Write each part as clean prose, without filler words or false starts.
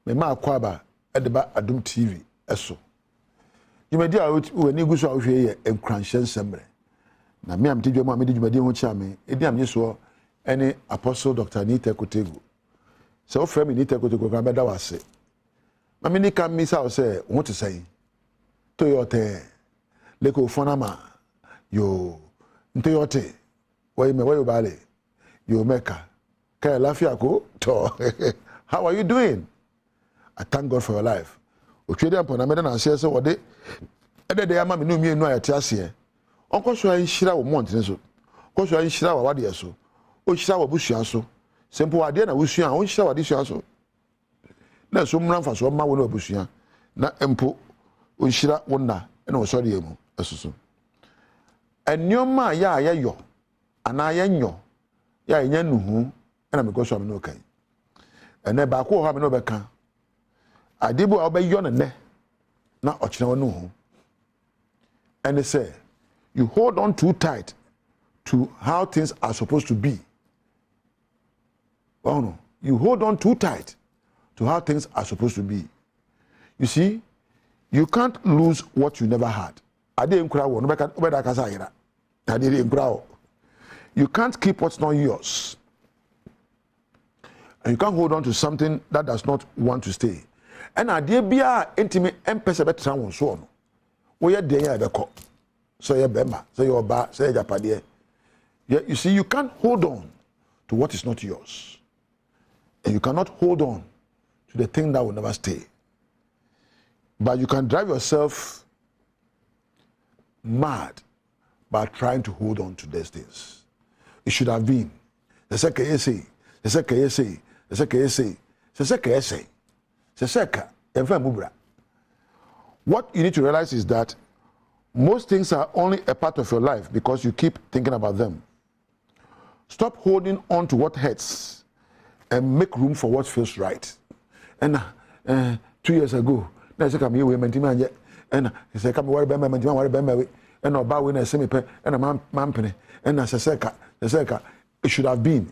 me ma akwaba edeba Adom TV eso dwumadi a wani guso a wohwe ye Nkuranhyensem na me am tidwam a me di dwumadi ho chia me edi am nyeso ene Apostle Dr. Nita Kotegu so o frame Nita Kotegu kan beda wase ma me ni kan mi sa o say wo te say Toyota leko fonama yo ntoyote wayo bale yo meka kaya lafia ko to how are you doing? I thank God for your life. Otwede upon me na ase wo de de ama me no mienu ayate ase onko so anhira wo monte so ko so anhira wa wade so o hira wa busua so sempo wade na busua o hira wade sua so na so mranfa so ma wo na busua na empo o hira wo na na wo so de emu asusu enioma ya yo ana ya nyo ya enya nuhu na me go so am no kan ene ba ko ho me no be kan adibu a obeyo ne na ochine wo nuhu and they say you hold on too tight to how things are supposed to be. Oh no, you hold on too tight to how things are supposed to be. You see, you can't lose what you never had. You can't keep what's not yours. And you can't hold on to something that does not want to stay. And idea be intimate and perseverance so on. Where day so you bema, so you ba, so you japade. You see, you can't hold on to what is not yours. And you cannot hold on to the thing that will never stay. But you can drive yourself mad by trying to hold on to these things. It should have been. The second essay, the second essay, the second essay, the second essay, the second. What you need to realize is that most things are only a part of your life because you keep thinking about them. Stop holding on to what hurts and make room for what feels right. And 2 years ago, I said, "Come here, we maintain." And he said, "Come worry about my maintain, worry about my." And our bow in a semi pen and a man and as a second, it should have been,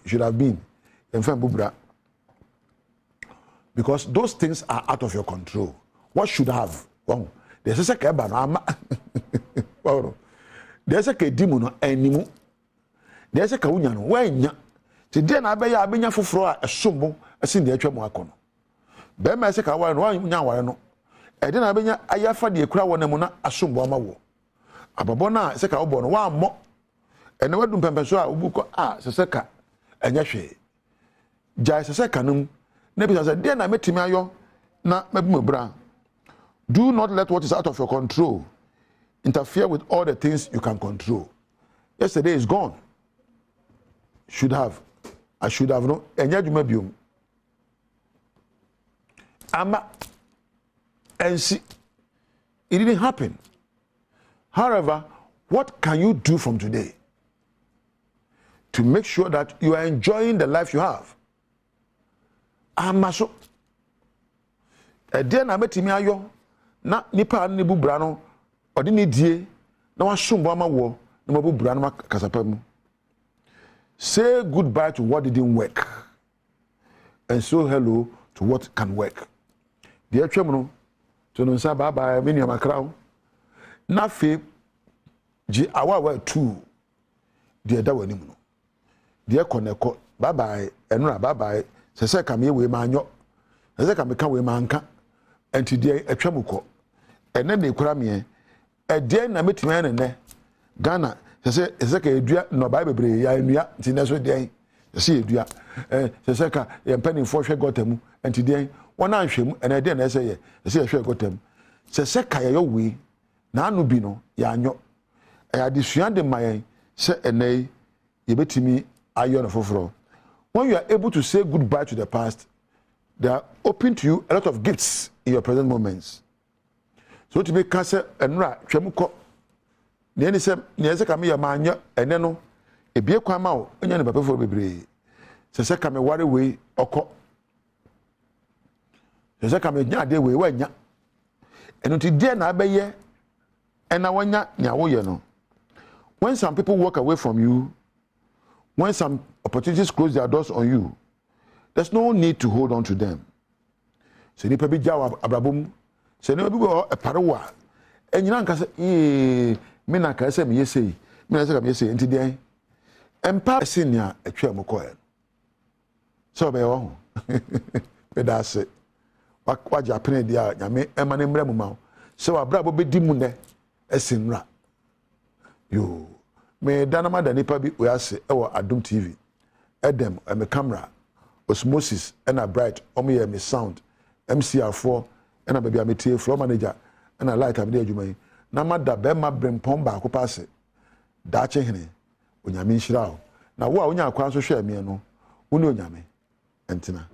And bubra. Because those things are out of your control. What should have? Wow. There's a second banana. There's a demon animal. There's a kaunian. When today, I be a benya for a sumbo, a sin the actual Bema seka wa no nya ware no e de na benya ayafa de ekura wona mu na asombo amawo ababo na seka wo bo no wa mo ene wadu pempeso a obuko seka enya hwe jai seka num na bi say de na metimi ayo na mabu bra. Do not let what is out of your control interfere with all the things you can control. Yesterday is gone. I should have no enya djuma biom ama and see it didn't happen. However, what can you do from today to make sure that you are enjoying the life you have? Amaso ede na betimi ayo na nipa ne bubra no ode ne die na wasombo amawo na mabubra no kasapa mu. Say goodbye to what didn't work and say hello to what can work. The atwam to no nsa baba me nua makrawo na fe ji awawa 2 de da wani mu no de koneko baba enura baba sese ka me we manyo sese ka me ka we manka enti de atwam ko ene na ekura me e de na metimi ene Ghana sese ka edua no baba bebre ya enua ti na so de sese edua sese ka ye mpani fo hwe gotamu enti de wona ahwem ene de na sese hwe gotamu sese ka ye we na anu bi no ya anyo ya disua de mayen se ene ye betimi ayo no foforo. When you are able to say goodbye to the past, they are open to you a lot of gifts in your present moments. So to be kase enra twemko ne ni se ka me ya manya ene no ebie kwan ma wo enya ne bapefo bebre se ka me ware we oko se ka me nya de we wanya eno ti de na abeye ena wanya nya wo ye no. When some people walk away from you, when some opportunities close their doors on you, there's no need to hold on to them. se nipa bi gya abrabom se nipa bi go eparewa enyina nka se me na ka se me yesei me na se ka me yesei enti den empa senia atwa mo ko so be wo be da se wa Japan dia nyame emane mra mu ma se wa brabo be di mu ne esinra yo me danama da nipa bi we ase e Adom TV Adom me camera osmosis and bright omo me sound MCR4 and a baby am floor manager and a light am dey adwuma yi na mada be ma brempom ba ko passe da che hene onyame nhira o na wo a onya akwa so hwe me no wo ne onyame entina